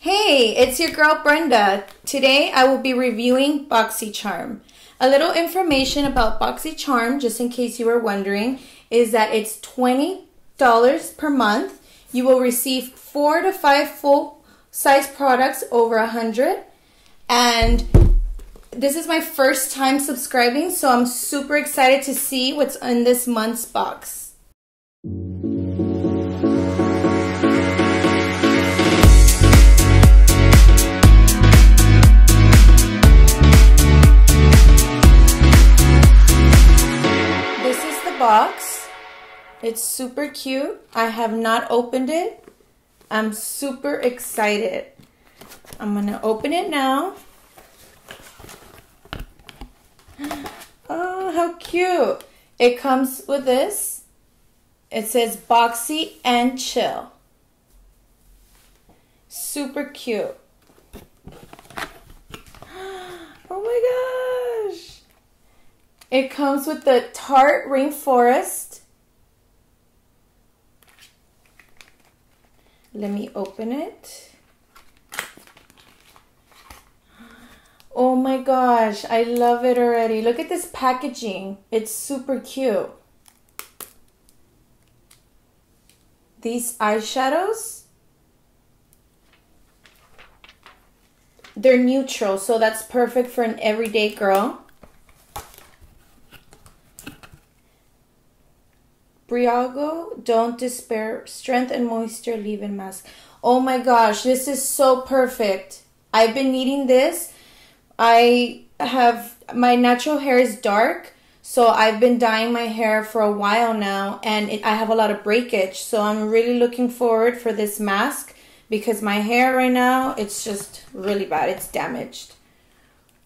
Hey, it's your girl Brenda. Today I will be reviewing Boxy Charm. A little information about Boxy Charm, just in case you were wondering, is that it's $20 per month. You will receive 4 to 5 full-size products over 100. And this is my first time subscribing, so I'm super excited to see what's in this month's box. Box. It's super cute. I have not opened it. I'm super excited. I'm gonna open it now. Oh, how cute. It comes with this. It says Boxy and Chill. Super cute. Oh my gosh. It comes with the Tarte Rainforest. Let me open it. Oh my gosh, I love it already. Look at this packaging. It's super cute. These eyeshadows, they're neutral, so that's perfect for an everyday girl. Briogeo, Don't Despair, Strength and Moisture Leave-In Mask. Oh my gosh, this is so perfect. I've been needing this. My natural hair is dark, so I've been dyeing my hair for a while now, and I have a lot of breakage, so I'm really looking forward for this mask because my hair right now, it's just really bad. It's damaged.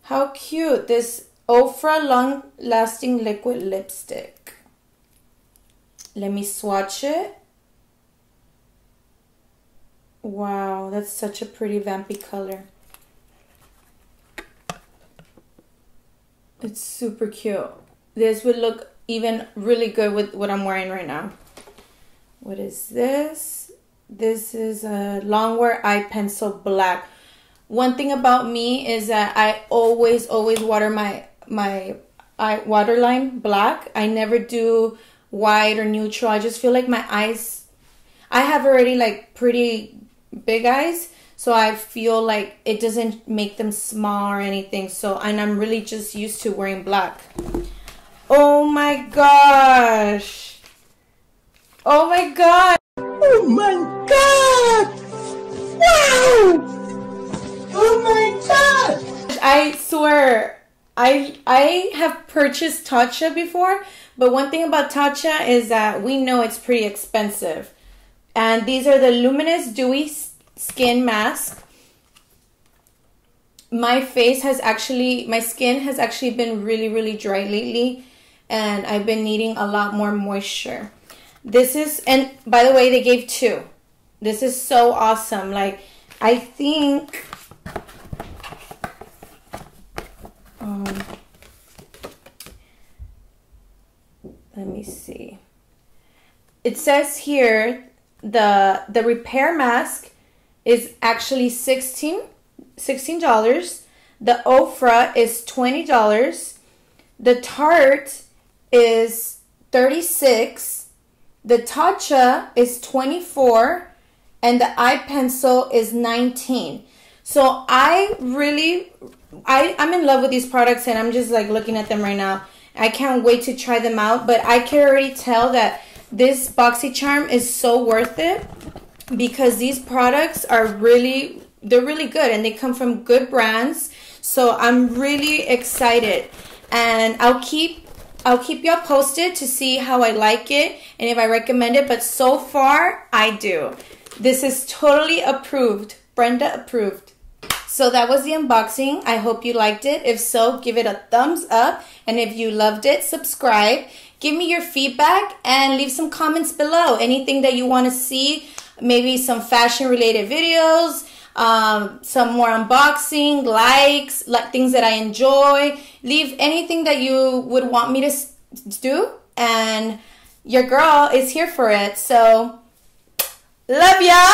How cute. This Ultra Long Lasting Liquid Lipstick. Let me swatch it. Wow, that's such a pretty vampy color. It's super cute. This would look even really good with what I'm wearing right now. What is this? This is a Longwear Eye Pencil Black. One thing about me is that I always water my eye waterline black. I never do white or neutral. I just feel like my eyes, I have already like pretty big eyes, so I feel like it doesn't make them small or anything. So, and I'm really just used to wearing black. Oh my gosh. Oh my god. Oh my god. Wow. Oh my god. I swear, I have purchased TATCHA before, but one thing about TATCHA is that we know it's pretty expensive. And these are the Luminous Dewy Skin Mask. My skin has actually been really dry lately, and I've been needing a lot more moisture. This is, and by the way, they gave 2. This is so awesome. Like, I think let me see. It says here the repair mask is actually $16. The Ofra is $20. The Tarte is $36. The TATCHA is $24, and the eye pencil is $19. So I'm in love with these products, and I'm just like looking at them right now. I can't wait to try them out, but I can already tell that this Boxy Charm is so worth it because these products are they're really good, and they come from good brands. So I'm really excited, and I'll keep y'all posted to see how I like it and if I recommend it, but so far I do. This is totally approved. Brenda approved. So that was the unboxing. I hope you liked it. If so, give it a thumbs up. And if you loved it, subscribe. Give me your feedback and leave some comments below. Anything that you want to see, maybe some fashion related videos, some more unboxing, likes, like things that I enjoy. Leave anything that you would want me to do. And your girl is here for it. So, love ya!